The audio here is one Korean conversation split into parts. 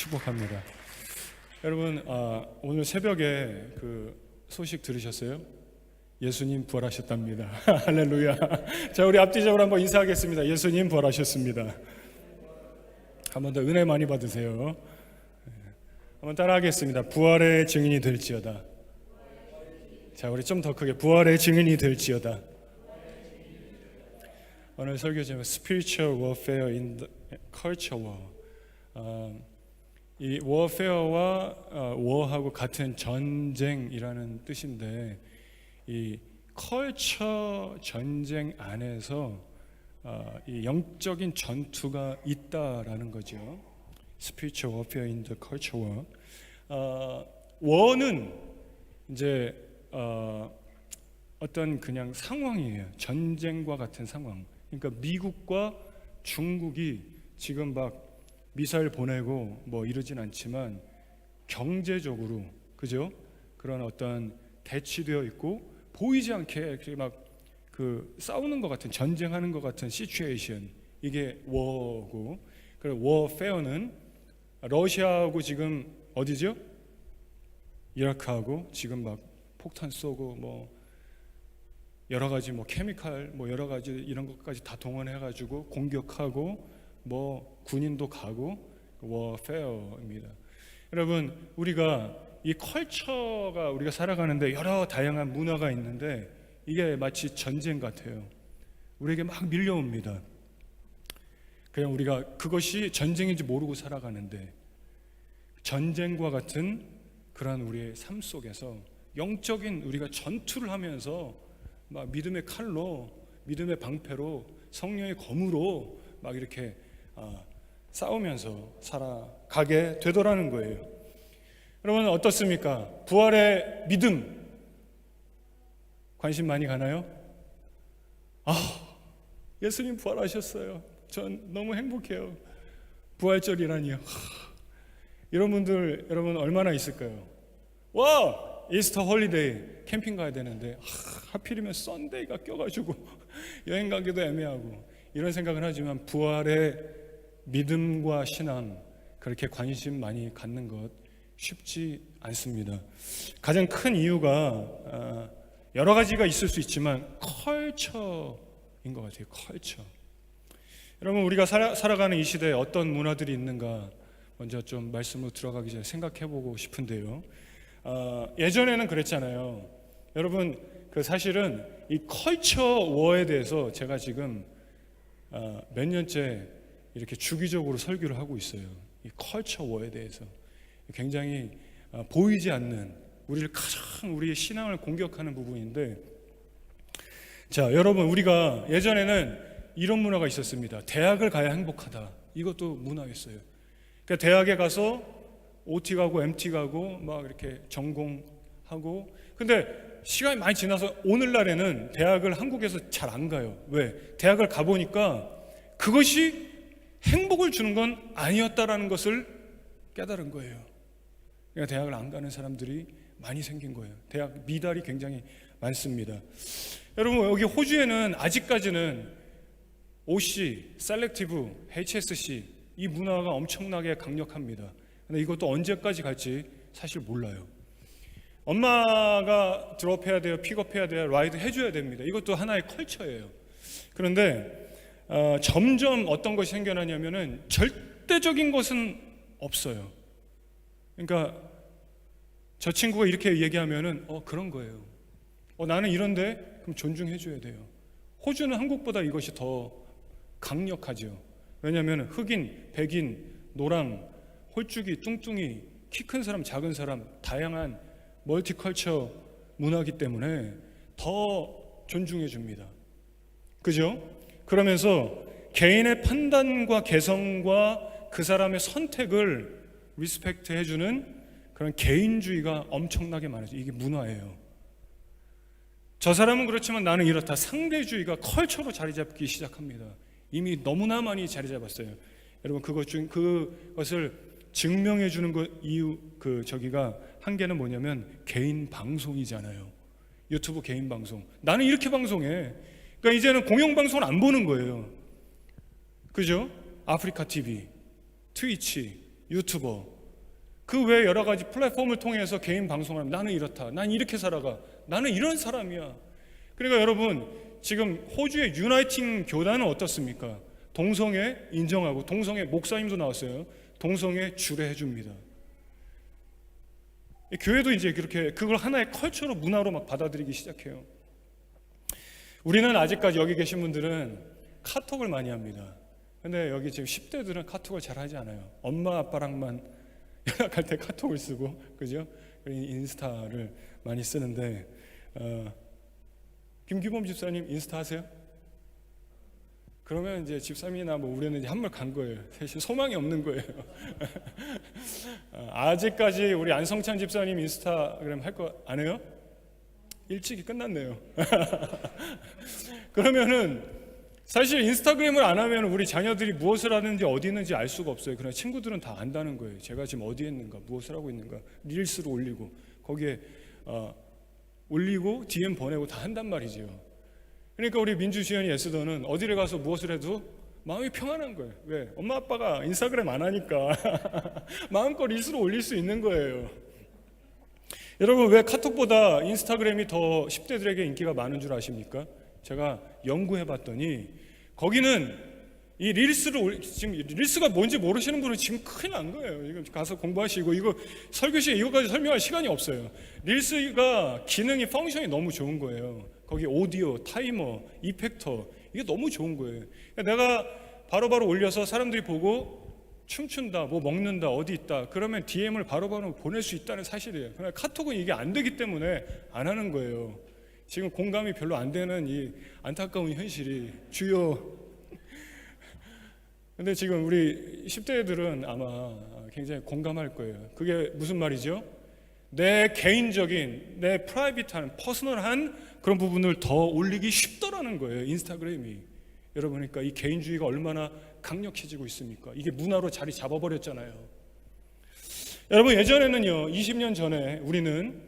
축복합니다. 여러분, 오늘 새벽에 그 소식 들으셨어요? 예수님 부활하셨답니다. 할렐루야. 자, 우리 앞뒤적으로 한번 인사하겠습니다. 예수님 부활하셨습니다. 한 번 더 은혜 많이 받으세요. 한번 따라하겠습니다. 부활의 증인이 될지어다. 자, 우리 좀 더 크게 부활의 증인이 될지어다. 오늘 설교 제목 Spiritual Warfare in the Culture War. 이 warfare와 war하고 같은 전쟁이라는 뜻인데, 이 컬처 전쟁 안에서 이 영적인 전투가 있다라는 거죠. Spiritual warfare in the culture war. war는 이제 어떤 그냥 상황이에요. 전쟁과 같은 상황. 그러니까 미국과 중국이 지금 막 미사일 보내고 뭐 이러진 않지만 경제적으로, 그죠? 그런 어떤 대치되어 있고 보이지 않게 이렇게 막 그 싸우는 것 같은, 전쟁하는 것 같은 시츄에이션, 이게 워고, 그리고 워페어는 러시아하고 지금 어디죠? 이라크하고 지금 막 폭탄 쏘고 뭐 여러 가지 뭐 케미칼 뭐 여러 가지 이런 것까지 다 동원해 가지고 공격하고 뭐 군인도 가고 워페어입니다. 여러분, 우리가 이 컬처가, 우리가 살아가는데 여러 다양한 문화가 있는데 이게 마치 전쟁 같아요. 우리에게 막 밀려옵니다. 그냥 우리가 그것이 전쟁인지 모르고 살아가는데, 전쟁과 같은 그런 우리의 삶 속에서 영적인 우리가 전투를 하면서 막 믿음의 칼로, 믿음의 방패로, 성령의 검으로 막 이렇게 싸우면서 살아가게 되더라는 거예요. 여러분 어떻습니까? 부활의 믿음 관심 많이 가나요? 예수님 부활하셨어요. 전 너무 행복해요. 부활절이라니요. 이런 분들 여러분 얼마나 있을까요? 와, 이스터 홀리데이 캠핑 가야 되는데 하필이면 썬데이가 껴가지고 여행 가기도 애매하고 이런 생각을 하지만, 부활의 믿음과 신앙 그렇게 관심 많이 갖는 것 쉽지 않습니다. 가장 큰 이유가 여러 가지가 있을 수 있지만 컬처인 것 같아요. 컬처. 여러분, 우리가 살아가는 이 시대에 어떤 문화들이 있는가 먼저 좀 말씀으로 들어가기 전에 생각해보고 싶은데요. 예전에는 그랬잖아요. 여러분, 그 사실은 이 컬처 워에 대해서 제가 지금 몇 년째 이렇게 주기적으로 설교를 하고 있어요. 이 컬처 워에 대해서 굉장히 보이지 않는, 우리를 가장 우리의 신앙을 공격하는 부분인데, 자, 여러분, 우리가 예전에는 이런 문화가 있었습니다. 대학을 가야 행복하다. 이것도 문화였어요. 그러니까 대학에 가서 OT 가고 MT 가고 막 이렇게 전공하고, 근데 시간이 많이 지나서 오늘날에는 대학을 한국에서 잘 안 가요. 왜? 대학을 가보니까 그것이 행복을 주는 건 아니었다라는 것을 깨달은 거예요. 그러니까 대학을 안 가는 사람들이 많이 생긴 거예요. 대학 미달이 굉장히 많습니다. 여러분, 여기 호주에는 아직까지는 OC, 셀렉티브, HSC 이 문화가 엄청나게 강력합니다. 근데 이것도 언제까지 갈지 사실 몰라요. 엄마가 드롭해야 돼요, 픽업해야 돼요, 라이드 해줘야 됩니다. 이것도 하나의 컬처예요. 그런데 점점 어떤 것이 생겨나냐면은 절대적인 것은 없어요. 그러니까 저 친구가 이렇게 얘기하면은 그런 거예요. 나는 이런데 그럼 존중해줘야 돼요. 호주는 한국보다 이것이 더 강력하죠. 왜냐하면 흑인, 백인, 노랑, 홀쭉이, 뚱뚱이, 키 큰 사람, 작은 사람, 다양한 멀티컬처 문화이기 때문에 더 존중해 줍니다. 그죠? 그러면서 개인의 판단과 개성과 그 사람의 선택을 리스펙트 해주는 그런 개인주의가 엄청나게 많아요. 이게 문화예요. 저 사람은 그렇지만 나는 이렇다. 상대주의가 컬처로 자리 잡기 시작합니다. 이미 너무나 많이 자리 잡았어요. 여러분, 그것을 증명해 주는 것 이유, 저기가 한계는 뭐냐면 개인 방송이잖아요. 유튜브 개인 방송. 나는 이렇게 방송해. 그러니까 이제는 공영 방송을 안 보는 거예요. 그죠? 아프리카 TV, 트위치, 유튜버 그 외에 여러 가지 플랫폼을 통해서 개인 방송을 하면 나는 이렇다, 난 이렇게 살아가, 나는 이런 사람이야. 그러니까 여러분, 지금 호주의 유나이팅 교단은 어떻습니까? 동성애 인정하고, 동성애 목사님도 나왔어요. 동성애 주례해 줍니다. 교회도 이제 그렇게 그걸 하나의 컬처로, 문화로 막 받아들이기 시작해요. 우리는 아직까지, 여기 계신 분들은 카톡을 많이 합니다. 근데 여기 지금 10대들은 카톡을 잘 하지 않아요. 엄마 아빠랑만 연락할 때 카톡을 쓰고, 그죠? 인스타를 많이 쓰는데, 김규범 집사님 인스타 하세요? 그러면 이제 집사님이나 뭐 우리는 이제 한물 간 거예요. 사실 소망이 없는 거예요. 아직까지 우리 안성찬 집사님 인스타그램 할 거 안 해요? 일찍이 끝났네요. 그러면은 사실 인스타그램을 안 하면 우리 자녀들이 무엇을 하는지 어디 있는지 알 수가 없어요. 그러나 친구들은 다 안다는 거예요. 제가 지금 어디에 있는가, 무엇을 하고 있는가, 릴스를 올리고 거기에 올리고 DM 보내고 다 한단 말이죠. 그러니까 우리 민주주연이 에스더는 어디를 가서 무엇을 해도 마음이 평안한 거예요. 왜? 엄마 아빠가 인스타그램 안 하니까 마음껏 릴스로 올릴 수 있는 거예요. 여러분, 왜 카톡보다 인스타그램이 더 10대들에게 인기가 많은 줄 아십니까? 제가 연구해 봤더니 거기는 이 릴스를 지금 릴스가 뭔지 모르시는 분은 지금 큰일 난 거예요. 이거 가서 공부하시고, 이거 설교 시에 이거까지 설명할 시간이 없어요. 릴스가 기능이, 펑션이 너무 좋은 거예요. 거기 오디오, 타이머, 이펙터, 이게 너무 좋은 거예요. 내가 바로바로 올려서 사람들이 보고 춤춘다, 뭐 먹는다, 어디 있다, 그러면 DM을 바로바로 보낼 수 있다는 사실이에요. 그러나 카톡은 이게 안 되기 때문에 안 하는 거예요. 지금 공감이 별로 안 되는 이 안타까운 현실이 주요. 근데 지금 우리 10대들은 아마 굉장히 공감할 거예요. 그게 무슨 말이죠? 내 개인적인, 내 프라이빗한, 퍼스널한 그런 부분을 더 올리기 쉽더라는 거예요, 인스타그램이. 여러분, 그러니까 이 개인주의가 얼마나 강력해지고 있습니까? 이게 문화로 자리 잡아버렸잖아요. 여러분, 예전에는요, 20년 전에 우리는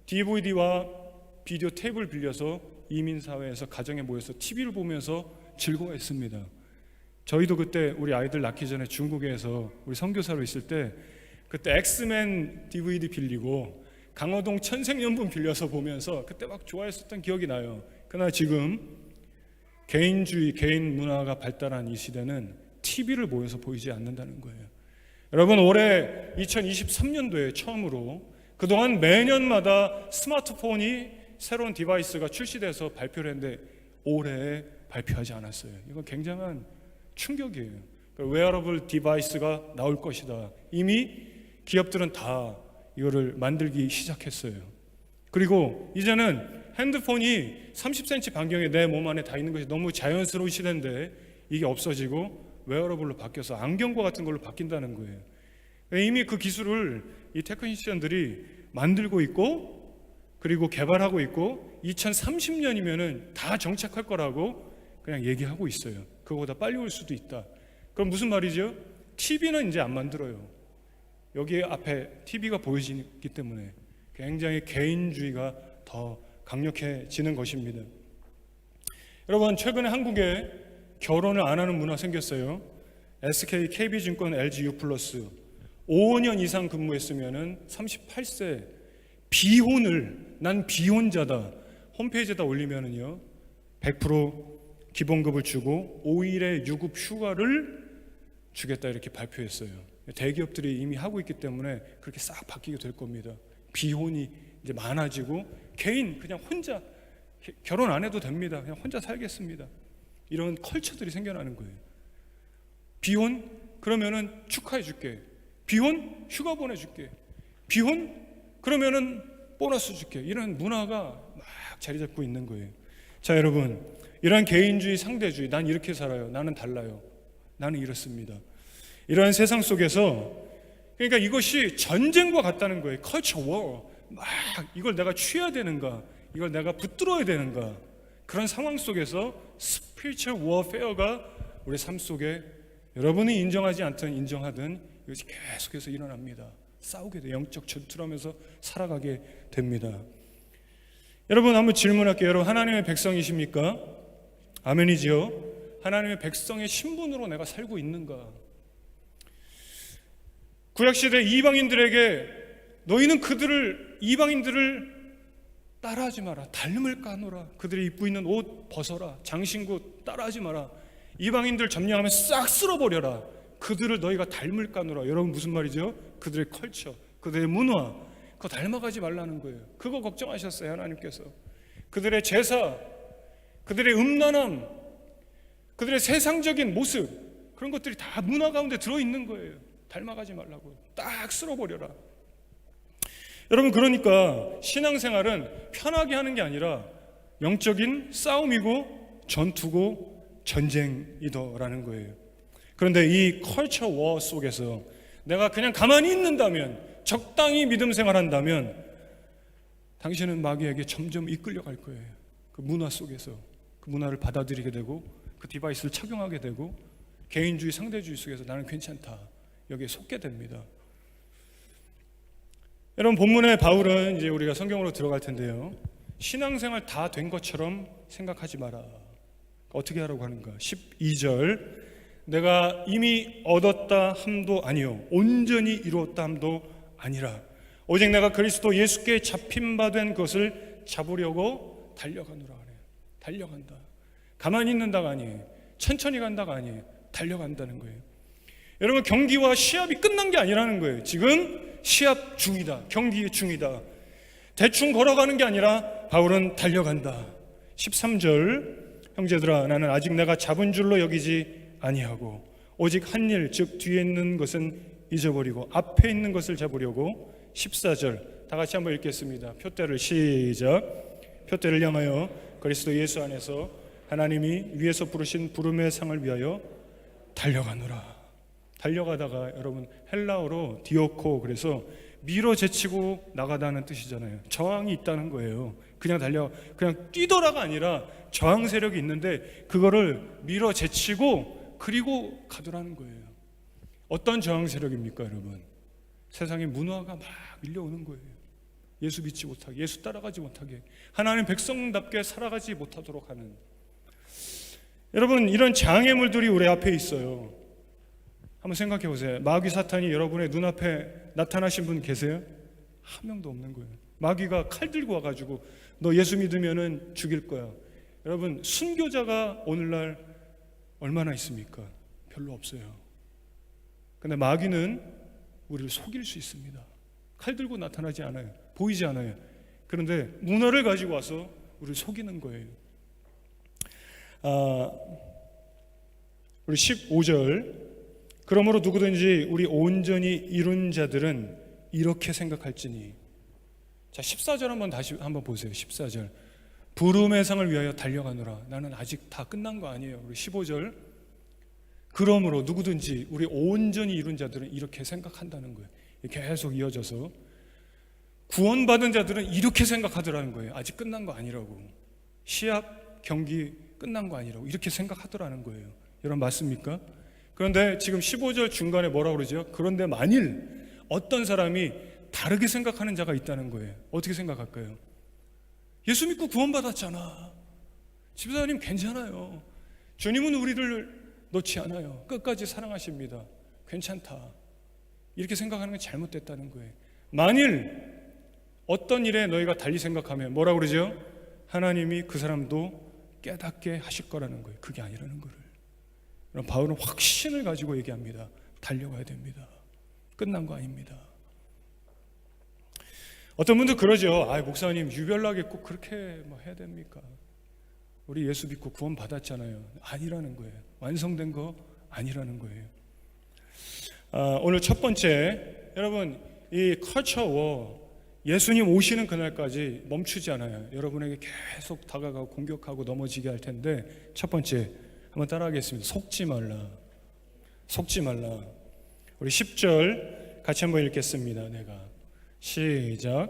DVD와 비디오 테이프를 빌려서 이민사회에서 가정에 모여서 TV를 보면서 즐거워했습니다. 저희도 그때 우리 아이들 낳기 전에 중국에서 우리 선교사로 있을 때 그때 엑스맨 DVD 빌리고 강호동 천생연분 빌려서 보면서 그때 막 좋아했었던 기억이 나요. 그러나 지금 개인주의, 개인 문화가 발달한 이 시대는 TV를 모여서 보이지 않는다는 거예요. 여러분, 올해 2023년도에 처음으로, 그동안 매년마다 스마트폰이 새로운 디바이스가 출시돼서 발표를 했는데 올해 발표하지 않았어요. 이건 굉장한 충격이에요. 웨어러블 디바이스가 나올 것이다. 이미 기업들은 다 이거를 만들기 시작했어요. 그리고 이제는 핸드폰이 30cm 반경에 내 몸 안에 다 있는 것이 너무 자연스러운 시대인데 이게 없어지고 웨어러블로 바뀌어서 안경과 같은 걸로 바뀐다는 거예요. 이미 그 기술을 이 테크니션들이 만들고 있고, 그리고 개발하고 있고, 2030년이면은 다 정착할 거라고 그냥 얘기하고 있어요. 그거보다 빨리 올 수도 있다. 그럼 무슨 말이죠? TV는 이제 안 만들어요. 여기 앞에 TV가 보여지기 때문에 굉장히 개인주의가 더 강력해지는 것입니다. 여러분, 최근에 한국에 결혼을 안 하는 문화 생겼어요. SK, KB증권, LGU+, 5년 이상 근무했으면은 38세 비혼을, 난 비혼자다, 홈페이지에다 올리면은요 100% 기본급을 주고 5일의 유급 휴가를 주겠다, 이렇게 발표했어요. 대기업들이 이미 하고 있기 때문에 그렇게 싹 바뀌게 될 겁니다. 비혼이 이제 많아지고 개인, 그냥 혼자 결혼 안 해도 됩니다, 그냥 혼자 살겠습니다, 이런 컬처들이 생겨나는 거예요. 비혼? 그러면은 축하해 줄게. 비혼? 휴가 보내줄게. 비혼? 그러면은 보너스 줄게. 이런 문화가 막 자리 잡고 있는 거예요. 자, 여러분, 이런 개인주의, 상대주의, 난 이렇게 살아요, 나는 달라요, 나는 이렇습니다, 이런 세상 속에서, 그러니까 이것이 전쟁과 같다는 거예요. 컬처 워. 막 이걸 내가 취해야 되는가, 이걸 내가 붙들어야 되는가, 그런 상황 속에서 스피리추얼 워페어가 우리 삶 속에 여러분이 인정하지 않든 인정하든 이것이 계속해서 일어납니다. 싸우게 돼요. 영적 전투를 하면서 살아가게 됩니다. 여러분, 한번 질문할게요. 여러분, 하나님의 백성이십니까? 아멘이지요. 하나님의 백성의 신분으로 내가 살고 있는가? 구약시대 이방인들에게 너희는 이방인들을 따라하지 마라. 닮을 까노라. 그들이 입고 있는 옷 벗어라. 장신구 따라하지 마라. 이방인들 점령하면 싹 쓸어버려라. 그들을 너희가 닮을 까노라. 여러분 무슨 말이죠? 그들의 컬처, 그들의 문화, 그거 닮아가지 말라는 거예요. 그거 걱정하셨어요, 하나님께서. 그들의 제사, 그들의 음란함, 그들의 세상적인 모습, 그런 것들이 다 문화 가운데 들어있는 거예요. 닮아가지 말라고. 딱 쓸어버려라. 여러분, 그러니까 신앙생활은 편하게 하는 게 아니라 영적인 싸움이고 전투고 전쟁이더라는 거예요. 그런데 이 컬처 워 속에서 내가 그냥 가만히 있는다면, 적당히 믿음 생활한다면 당신은 마귀에게 점점 이끌려갈 거예요. 그 문화 속에서 그 문화를 받아들이게 되고 그 디바이스를 착용하게 되고 개인주의, 상대주의 속에서 나는 괜찮다, 여기에 속게 됩니다. 여러분, 본문의 바울은 이제 우리가 성경으로 들어갈 텐데요, 신앙생활 다 된 것처럼 생각하지 마라. 어떻게 하라고 하는가? 12절, 내가 이미 얻었다 함도 아니요 온전히 이루었다 함도 아니라 오직 내가 그리스도 예수께 잡힌 바 된 것을 잡으려고 달려가노라 그래요. 달려간다. 가만히 있는다가 아니에요. 천천히 간다가 아니에요. 달려간다는 거예요. 여러분, 경기와 시합이 끝난 게 아니라는 거예요. 지금 시합 중이다. 경기 중이다. 대충 걸어가는 게 아니라 바울은 달려간다. 13절, 형제들아 나는 아직 내가 잡은 줄로 여기지 아니하고 오직 한 일, 즉 뒤에 있는 것은 잊어버리고 앞에 있는 것을 잡으려고. 14절 다 같이 한번 읽겠습니다. 표대를 시작. 표대를 향하여 그리스도 예수 안에서 하나님이 위에서 부르신 부름의 상을 위하여 달려가노라. 달려가다가 여러분 헬라어로 디오코, 그래서 밀어제치고 나가다는 뜻이잖아요. 저항이 있다는 거예요. 그냥 뛰더라가 아니라 저항 세력이 있는데 그거를 밀어제치고 그리고 가더라는 거예요. 어떤 저항 세력입니까, 여러분? 세상의 문화가 막 밀려오는 거예요. 예수 믿지 못하게, 예수 따라가지 못하게, 하나님 백성답게 살아가지 못하도록 하는. 여러분, 이런 장애물들이 우리 앞에 있어요. 한번 생각해 보세요. 마귀 사탄이 여러분의 눈앞에 나타나신 분 계세요? 한 명도 없는 거예요. 마귀가 칼 들고 와가지고 너 예수 믿으면은 죽일 거야. 여러분, 순교자가 오늘날 얼마나 있습니까? 별로 없어요. 근데 마귀는 우리를 속일 수 있습니다. 칼 들고 나타나지 않아요. 보이지 않아요. 그런데 문화를 가지고 와서 우리를 속이는 거예요. 우리 15절, 그러므로 누구든지 우리 온전히 이룬 자들은 이렇게 생각할지니. 자, 14절 한번 보세요. 14절, 부름의 상을 위하여 달려가노라. 나는 아직 다 끝난 거 아니에요. 우리 15절, 그러므로 누구든지 우리 온전히 이룬 자들은 이렇게 생각한다는 거예요. 계속 이어져서 구원받은 자들은 이렇게 생각하더라는 거예요. 아직 끝난 거 아니라고. 시합 경기 끝난 거 아니라고 이렇게 생각하더라는 거예요. 여러분, 맞습니까? 그런데 지금 15절 중간에 뭐라고 그러죠? 그런데 만일 어떤 사람이 다르게 생각하는 자가 있다는 거예요. 어떻게 생각할까요? 예수 믿고 구원받았잖아. 집사님 괜찮아요. 주님은 우리를 놓지 않아요. 끝까지 사랑하십니다. 괜찮다. 이렇게 생각하는 건 잘못됐다는 거예요. 만일 어떤 일에 너희가 달리 생각하면 뭐라고 그러죠? 하나님이 그 사람도 깨닫게 하실 거라는 거예요. 그게 아니라는 거를. 그럼 바울은 확신을 가지고 얘기합니다. 달려가야 됩니다. 끝난 거 아닙니다. 어떤 분들 그러죠. 목사님 유별나게 꼭 그렇게 해야 됩니까? 우리 예수 믿고 구원 받았잖아요. 아니라는 거예요. 완성된 거 아니라는 거예요. 오늘 첫 번째, 여러분, 이 컬처 워, 예수님 오시는 그날까지 멈추지 않아요. 여러분에게 계속 다가가고 공격하고 넘어지게 할 텐데, 첫 번째 한번 따라하겠습니다. 속지 말라. 속지 말라. 우리 10절 같이 한번 읽겠습니다. 내가 시작.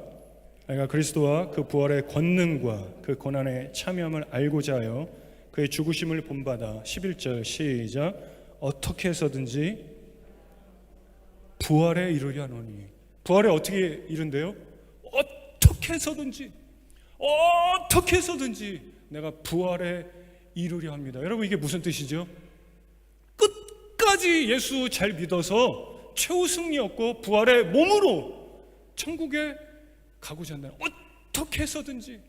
내가 그리스도와 그 부활의 권능과 그 고난의 참여함을 알고자 하여 그의 죽으심을 본받아. 11절 시작. 어떻게 해서든지 부활에 이르려 하노니. 부활에 어떻게 이른대요? 어떻게 해서든지 내가 부활에 이루려 합니다. 여러분, 이게 무슨 뜻이죠? 끝까지 예수 잘 믿어서 최후 승리였고 부활의 몸으로 천국에 가고자 한다는, 어떻게 해서든지.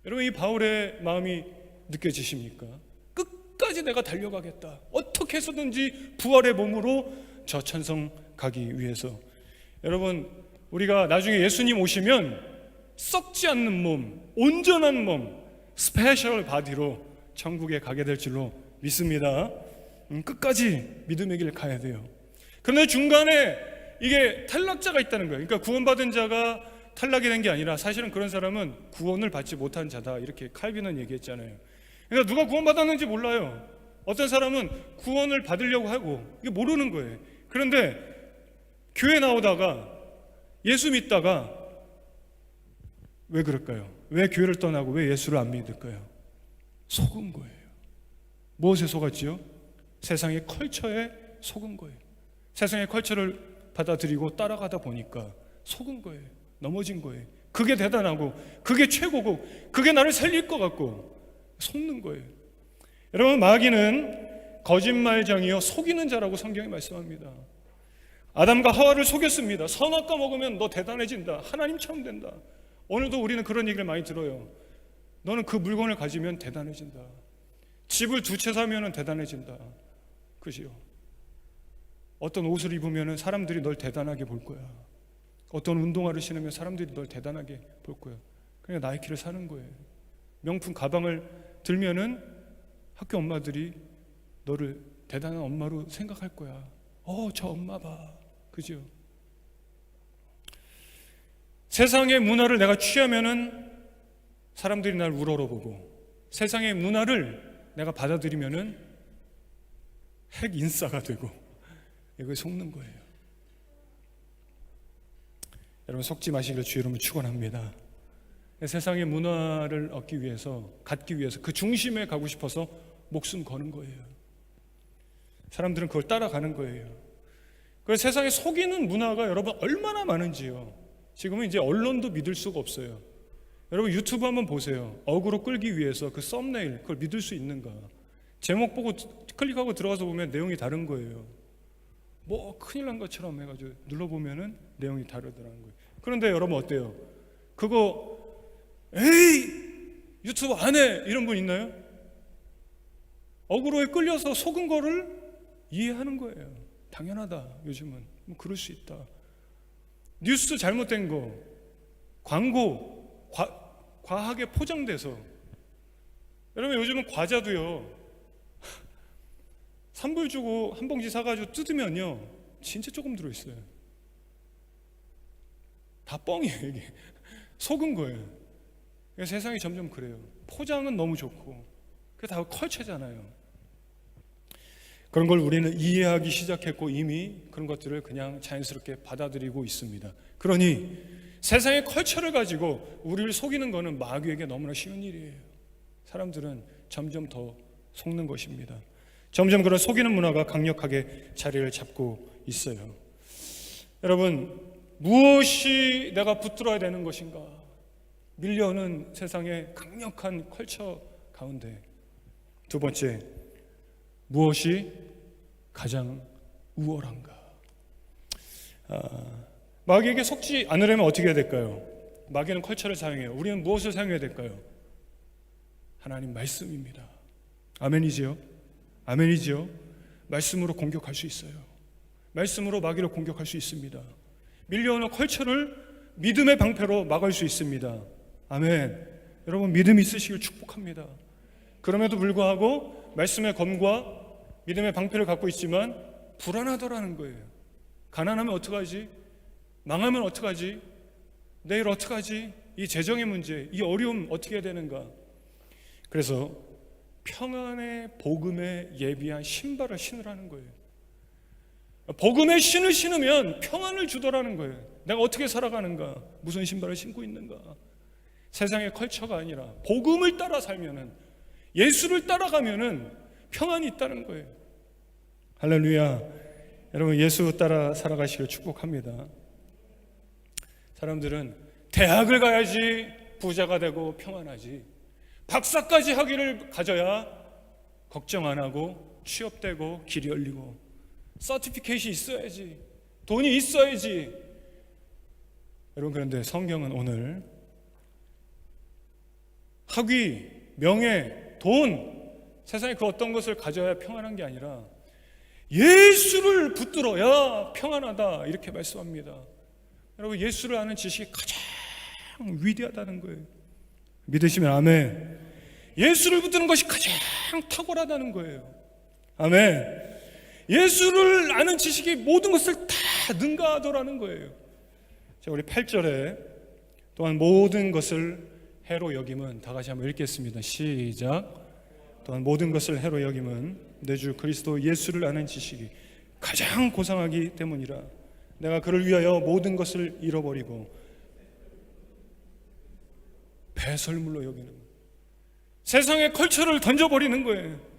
여러분, 이 바울의 마음이 느껴지십니까? 끝까지 내가 달려가겠다. 어떻게 해서든지 부활의 몸으로 저 천성 가기 위해서. 여러분, 우리가 나중에 예수님 오시면 썩지 않는 몸, 온전한 몸, 스페셜 바디로 천국에 가게 될 줄로 믿습니다. 끝까지 믿음의 길 가야 돼요. 그런데 중간에 이게 탈락자가 있다는 거예요. 그러니까 구원받은 자가 탈락이 된 게 아니라 사실은 그런 사람은 구원을 받지 못한 자다, 이렇게 칼빈은 얘기했잖아요. 그러니까 누가 구원받았는지 몰라요. 어떤 사람은 구원을 받으려고 하고 이게 모르는 거예요. 그런데 교회 나오다가 예수 믿다가 왜 그럴까요? 왜 교회를 떠나고 왜 예수를 안 믿을까요? 속은 거예요. 무엇에 속았지요? 세상의 컬처에 속은 거예요. 세상의 컬처를 받아들이고 따라가다 보니까 속은 거예요. 넘어진 거예요. 그게 대단하고 그게 최고고 그게 나를 살릴 것 같고 속는 거예요. 여러분, 마귀는 거짓말장이요 속이는 자라고 성경이 말씀합니다. 아담과 하와를 속였습니다. 선악과 먹으면 너 대단해진다, 하나님처럼 된다. 오늘도 우리는 그런 얘기를 많이 들어요. 너는 그 물건을 가지면 대단해진다. 집을 2채 사면 대단해진다. 그죠? 어떤 옷을 입으면 사람들이 널 대단하게 볼 거야. 어떤 운동화를 신으면 사람들이 널 대단하게 볼 거야. 그냥 나이키를 사는 거예요. 명품 가방을 들면은 학교 엄마들이 너를 대단한 엄마로 생각할 거야. 저 엄마 봐. 그죠? 세상의 문화를 내가 취하면은 사람들이 날 우러러보고, 세상의 문화를 내가 받아들이면은 핵인싸가 되고, 이거에 속는 거예요. 여러분, 속지 마시기를 주의 이름으로 축원합니다. 세상의 문화를 얻기 위해서, 갖기 위해서 그 중심에 가고 싶어서 목숨 거는 거예요. 사람들은 그걸 따라가는 거예요. 그래서 세상에 속이는 문화가 여러분 얼마나 많은지요. 지금은 이제 언론도 믿을 수가 없어요. 여러분, 유튜브 한번 보세요. 어그로 끌기 위해서 그 썸네일, 그걸 믿을 수 있는가? 제목 보고 클릭하고 들어가서 보면 내용이 다른 거예요. 뭐 큰일 난 것처럼 해가지고 눌러보면은 내용이 다르더라는 거예요. 그런데 여러분 어때요? 그거 에이 유튜브 안 해, 이런 분 있나요? 어그로에 끌려서 속은 거를 이해하는 거예요. 당연하다, 요즘은 뭐 그럴 수 있다. 뉴스 잘못된 거, 광고 과하게 포장돼서. 여러분, 요즘은 과자도요 3불 주고 한 봉지 사가지고 뜯으면요 진짜 조금 들어있어요. 다 뻥이에요. 이게 속은 거예요. 세상이 점점 그래요. 포장은 너무 좋고 그게 다 컬처잖아요. 그런 걸 우리는 이해하기 시작했고 이미 그런 것들을 그냥 자연스럽게 받아들이고 있습니다. 그러니 세상의 컬처를 가지고 우리를 속이는 것은 마귀에게 너무나 쉬운 일이에요. 사람들은 점점 더 속는 것입니다. 점점 그런 속이는 문화가 강력하게 자리를 잡고 있어요. 여러분, 무엇이 내가 붙들어야 되는 것인가? 밀려오는 세상의 강력한 컬처 가운데 두 번째, 무엇이 가장 우월한가? 마귀에게 속지 않으려면 어떻게 해야 될까요? 마귀는 컬처를 사용해요. 우리는 무엇을 사용해야 될까요? 하나님 말씀입니다. 아멘이지요? 아멘이지요? 말씀으로 공격할 수 있어요. 말씀으로 마귀를 공격할 수 있습니다. 밀려오는 컬처를 믿음의 방패로 막을 수 있습니다. 아멘. 여러분, 믿음이 있으시길 축복합니다. 그럼에도 불구하고 말씀의 검과 믿음의 방패를 갖고 있지만 불안하더라는 거예요. 가난하면 어떡하지? 망하면 어떡하지? 내일 어떡하지? 이 재정의 문제, 이 어려움 어떻게 해야 되는가? 그래서 평안의 복음에 예비한 신발을 신으라는 거예요. 복음의 신을 신으면 평안을 주더라는 거예요. 내가 어떻게 살아가는가? 무슨 신발을 신고 있는가? 세상의 컬처가 아니라 복음을 따라 살면은, 예수를 따라가면은 평안이 있다는 거예요. 할렐루야. 여러분, 예수 따라 살아가시길 축복합니다. 사람들은 대학을 가야지 부자가 되고 평안하지, 박사까지 학위를 가져야 걱정 안 하고 취업되고 길이 열리고, 서티피케이션이 있어야지 돈이 있어야지. 여러분, 그런데 성경은 오늘 학위, 명예, 돈, 세상에 그 어떤 것을 가져야 평안한 게 아니라 예수를 붙들어야 평안하다, 이렇게 말씀합니다. 여러분, 예수를 아는 지식이 가장 위대하다는 거예요. 믿으시면 아멘. 예수를 붙드는 것이 가장 탁월하다는 거예요. 아멘. 예수를 아는 지식이 모든 것을 다 능가하더라는 거예요. 자, 우리 8절에 또한 모든 것을 해로 여김은, 다 같이 한번 읽겠습니다. 시작. 또한 모든 것을 해로 여김은 내 주 그리스도 예수를 아는 지식이 가장 고상하기 때문이라. 내가 그를 위하여 모든 것을 잃어버리고 배설물로 여기는 거예요. 세상의 컬처를 던져버리는 거예요.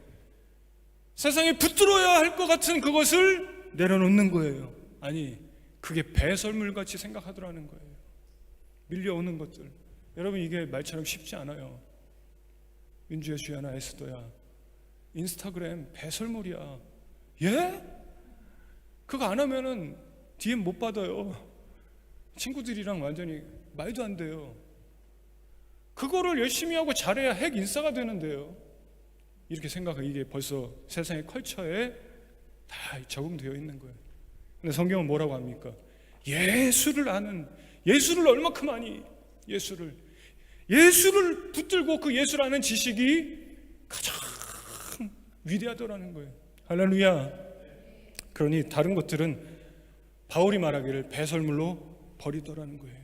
세상에 붙들어야 할 것 같은 그것을 내려놓는 거예요. 아니, 그게 배설물같이 생각하더라는 거예요. 밀려오는 것들. 여러분, 이게 말처럼 쉽지 않아요. 민주야, 주야나, 에스더야, 인스타그램 배설물이야. 예? 그거 안 하면은 DM 못 받아요. 친구들이랑 완전히 말도 안 돼요. 그거를 열심히 하고 잘해야 핵 인싸가 되는데요. 이렇게 생각하고 이게 벌써 세상의 컬처에 다 적응되어 있는 거예요. 근데 성경은 뭐라고 합니까? 예수를 아는, 예수를 얼마큼 아니? 예수를 붙들고 그 예수를 아는 지식이 가장 위대하더라는 거예요. 할렐루야. 그러니 다른 것들은 바울이 말하기를 배설물로 버리더라는 거예요.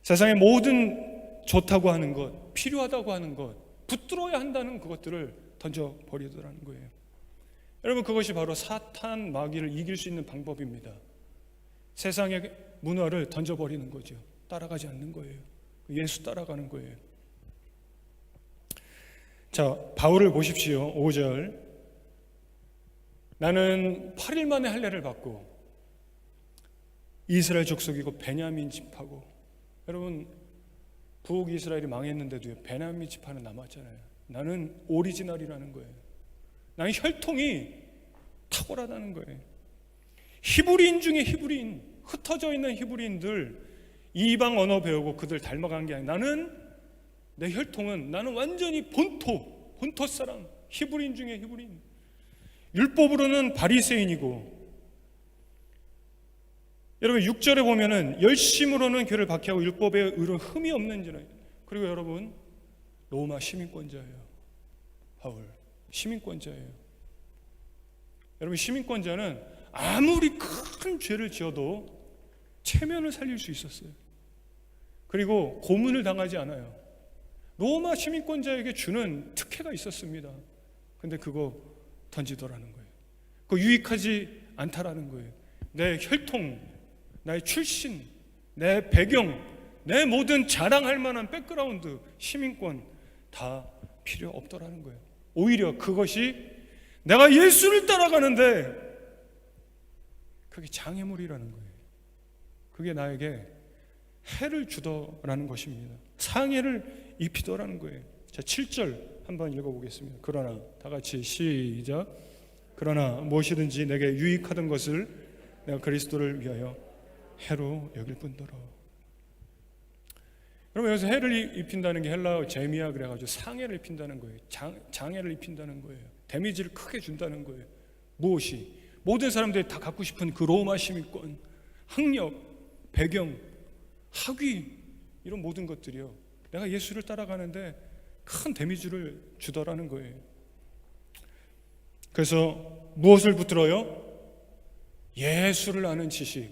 세상의 모든 좋다고 하는 것, 필요하다고 하는 것, 붙들어야 한다는 그것들을 던져버리더라는 거예요. 여러분, 그것이 바로 사탄 마귀를 이길 수 있는 방법입니다. 세상의 문화를 던져버리는 거죠. 따라가지 않는 거예요. 예수 따라가는 거예요. 자, 바울을 보십시오. 5절. 나는 8일 만에 할례를 받고 이스라엘 족속이고 베냐민 지파고. 여러분, 북 이스라엘이 망했는데도 베냐민 지파는 남았잖아요. 나는 오리지널이라는 거예요. 나는 혈통이 탁월하다는 거예요. 히브리인 중에 히브리인, 흩어져 있는 히브리인들 이방 언어 배우고 그들 닮아간 게 아니라 내 혈통은, 나는 완전히 본토 사람, 히브리인 중에 히브리인. 율법으로는 바리새인이고, 여러분 6절에 보면은 열심으로는 교를 박해하고 율법에 의로 흠이 없는지라. 그리고 여러분, 로마 시민권자예요. 바울 시민권자예요. 여러분, 시민권자는 아무리 큰 죄를 지어도 체면을 살릴 수 있었어요. 그리고 고문을 당하지 않아요. 로마 시민권자에게 주는 특혜가 있었습니다. 근데 그거 던지더라는 거예요. 그거 유익하지 않다라는 거예요. 내 혈통, 나의 출신, 내 배경, 내 모든 자랑할 만한 백그라운드, 시민권 다 필요 없더라는 거예요. 오히려 그것이 내가 예수를 따라가는데 그게 장애물이라는 거예요. 그게 나에게 해를 주더라는 것입니다. 상해를 입히더라는 거예요. 자, 7절 한번 읽어보겠습니다. 그러나, 다 같이 시작. 그러나 무엇이든지 내게 유익하던 것을 내가 그리스도를 위하여 해로 여길 뿐더러. 여러분, 여기서 해를 입힌다는 게 헬라어 제미야 그래가지고 상해를 입힌다는 거예요. 장애를 입힌다는 거예요. 데미지를 크게 준다는 거예요. 무엇이? 모든 사람들이 다 갖고 싶은 그 로마 시민권, 학력, 배경, 학위, 이런 모든 것들이요, 내가 예수를 따라가는데 큰 데미지를 주더라는 거예요. 그래서 무엇을 붙들어요? 예수를 아는 지식,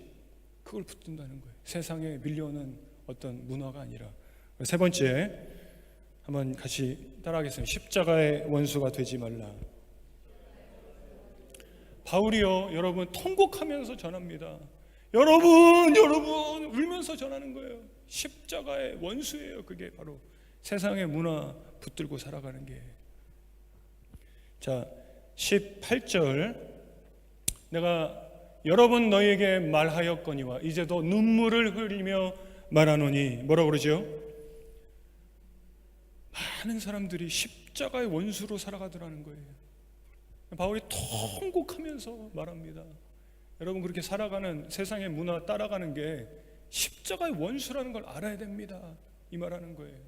그걸 붙든다는 거예요. 세상에 밀려오는 어떤 문화가 아니라. 세 번째, 한번 같이 따라하겠습니다. 십자가의 원수가 되지 말라. 바울이요, 여러분, 통곡하면서 전합니다. 여러분 울면서 전하는 거예요. 십자가의 원수예요. 그게 바로 세상의 문화 붙들고 살아가는 게. 자, 18절. 내가 여러 번 너희에게 말하였거니와 이제도 눈물을 흘리며 말하노니. 뭐라고 그러죠? 많은 사람들이 십자가의 원수로 살아가더라는 거예요. 바울이 통곡하면서 말합니다. 여러분, 그렇게 살아가는 세상의 문화 따라가는 게 십자가의 원수라는 걸 알아야 됩니다. 이 말하는 거예요.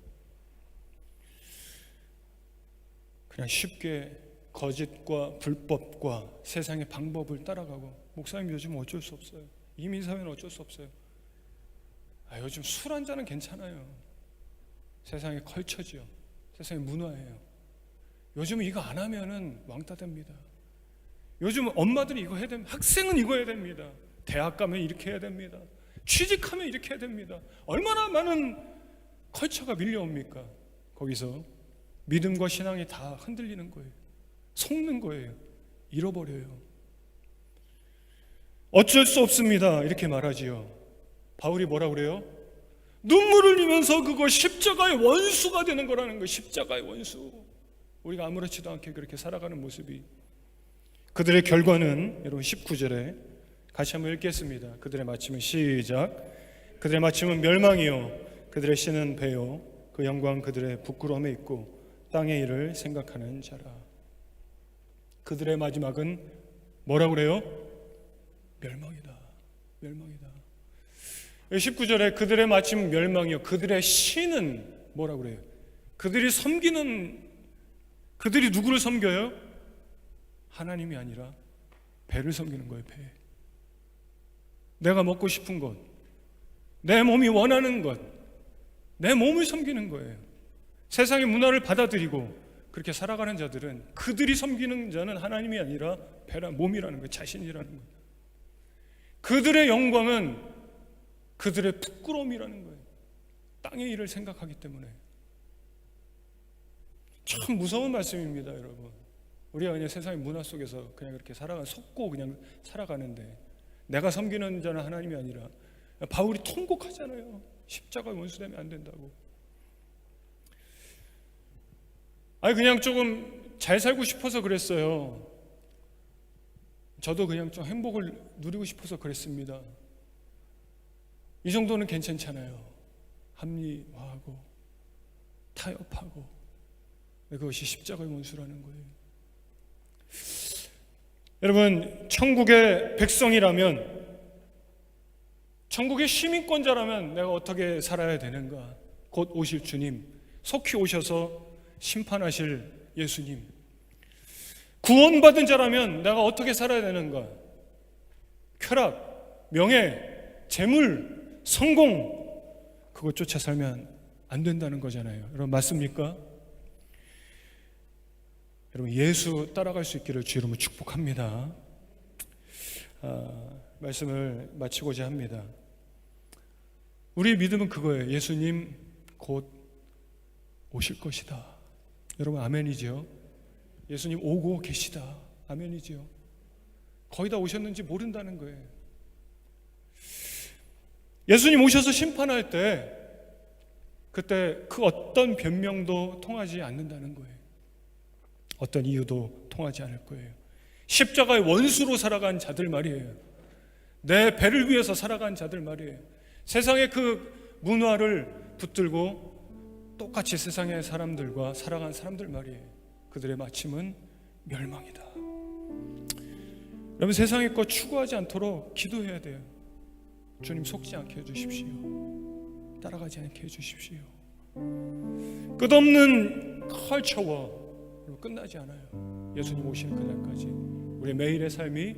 그냥 쉽게 거짓과 불법과 세상의 방법을 따라가고, 목사님 요즘 어쩔 수 없어요. 이민사회는 어쩔 수 없어요. 요즘 술 한 잔은 괜찮아요. 세상의 컬처지요. 세상의 문화예요. 요즘 이거 안 하면은 왕따 됩니다. 요즘 엄마들이 이거 해야 됩니다. 학생은 이거 해야 됩니다. 대학 가면 이렇게 해야 됩니다. 취직하면 이렇게 해야 됩니다. 얼마나 많은 컬처가 밀려옵니까? 거기서 믿음과 신앙이 다 흔들리는 거예요. 속는 거예요. 잃어버려요. 어쩔 수 없습니다. 이렇게 말하지요. 바울이 뭐라 그래요? 눈물을 흘리면서 그거 십자가의 원수가 되는 거라는 거예요. 십자가의 원수. 우리가 아무렇지도 않게 그렇게 살아가는 모습이, 그들의 결과는 여러분 19절에 같이 한번 읽겠습니다. 그들의 마침은 시작. 그들의 마침은 멸망이요 그들의 씨는 배요 그 영광 그들의 부끄러움에 있고 땅의 일을 생각하는 자라. 그들의 마지막은 뭐라 그래요? 멸망이다. 멸망이다. 19절에 그들의 마침은 멸망이요 그들의 씨는 뭐라 그래요? 그들이 누구를 섬겨요? 하나님이 아니라 배를 섬기는 거예요. 배. 내가 먹고 싶은 것, 내 몸이 원하는 것, 내 몸을 섬기는 거예요. 세상의 문화를 받아들이고 그렇게 살아가는 자들은, 그들이 섬기는 자는 하나님이 아니라 배라, 몸이라는 거예요. 자신이라는 거예요. 그들의 영광은 그들의 부끄러움이라는 거예요. 땅의 일을 생각하기 때문에. 참 무서운 말씀입니다, 여러분. 우리가 그냥 세상의 문화 속에서 그냥 그렇게 속고 그냥 살아가는데, 내가 섬기는 자는 하나님이 아니라, 바울이 통곡하잖아요. 십자가의 원수되면 안 된다고. 그냥 조금 잘 살고 싶어서 그랬어요. 저도 그냥 좀 행복을 누리고 싶어서 그랬습니다. 이 정도는 괜찮잖아요. 합리화하고 타협하고. 그것이 십자가의 원수라는 거예요. 여러분, 천국의 백성이라면, 천국의 시민권자라면 내가 어떻게 살아야 되는가? 곧 오실 주님, 속히 오셔서 심판하실 예수님, 구원받은 자라면 내가 어떻게 살아야 되는가? 쾌락, 명예, 재물, 성공, 그것 쫓아 살면 안 된다는 거잖아요. 여러분, 맞습니까? 여러분, 예수 따라갈 수 있기를 주 이름으로 축복합니다. 말씀을 마치고자 합니다. 우리의 믿음은 그거예요. 예수님 곧 오실 것이다. 여러분, 아멘이죠? 예수님 오고 계시다. 아멘이죠? 거의 다 오셨는지 모른다는 거예요. 예수님 오셔서 심판할 때, 그때 그 어떤 변명도 통하지 않는다는 거예요. 어떤 이유도 통하지 않을 거예요. 십자가의 원수로 살아간 자들 말이에요. 내 배를 위해서 살아간 자들 말이에요. 세상의 그 문화를 붙들고 똑같이 세상의 사람들과 살아간 사람들 말이에요. 그들의 마침은 멸망이다. 여러분, 세상의 것 추구하지 않도록 기도해야 돼요. 주님 속지 않게 해주십시오. 따라가지 않게 해주십시오. 끝없는 컬처와 끝나지 않아요. 예수님 오시는 그날까지 우리 매일의 삶이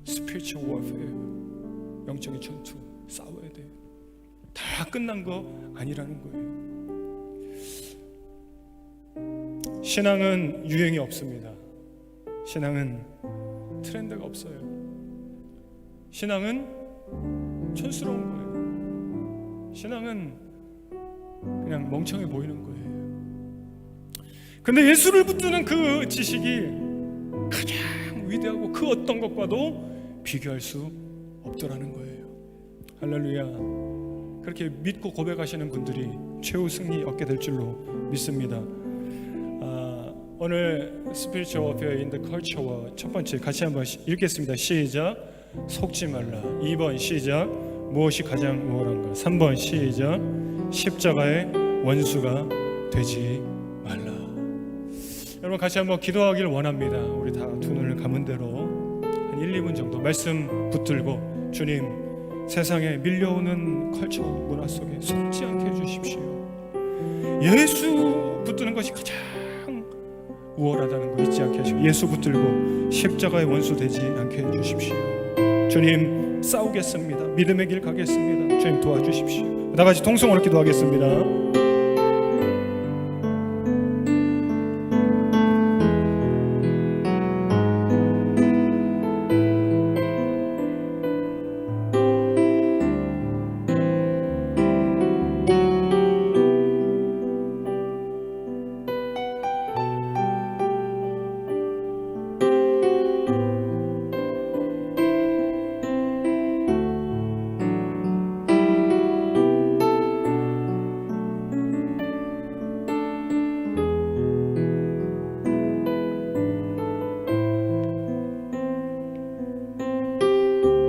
spiritual warfare, 영적인 전투, 싸워야 돼요. 다 끝난 거 아니라는 거예요. 신앙은 유행이 없습니다. 신앙은 트렌드가 없어요. 신앙은 촌스러운 거예요. 신앙은 그냥 멍청해 보이는 거예요. 근데 예수를 붙드는 그 지식이 가장 위대하고 그 어떤 것과도 비교할 수 없더라는 거예요. 할렐루야. 그렇게 믿고 고백하시는 분들이 최후 승리 얻게 될 줄로 믿습니다. 오늘 Spiritual Warfare in the Culture와 첫 번째 같이 한번 읽겠습니다. 시작. 속지 말라. 2번 시작. 무엇이 가장 우월한가. 3번 시작. 십자가의 원수가 되지 말라. 여러분, 같이 한번 기도하기를 원합니다. 우리 다 두 눈을 감은 대로 한 1, 2분 정도 말씀 붙들고 주님 세상에 밀려오는 컬처 문화 속에 속지 않게 해주십시오. 예수 붙드는 것이 가장 우월하다는 거 잊지 않게 하시고 예수 붙들고 십자가의 원수 되지 않게 해주십시오. 주님 싸우겠습니다. 믿음의 길 가겠습니다. 주님 도와주십시오. 다 같이 통성으로 기도하겠습니다.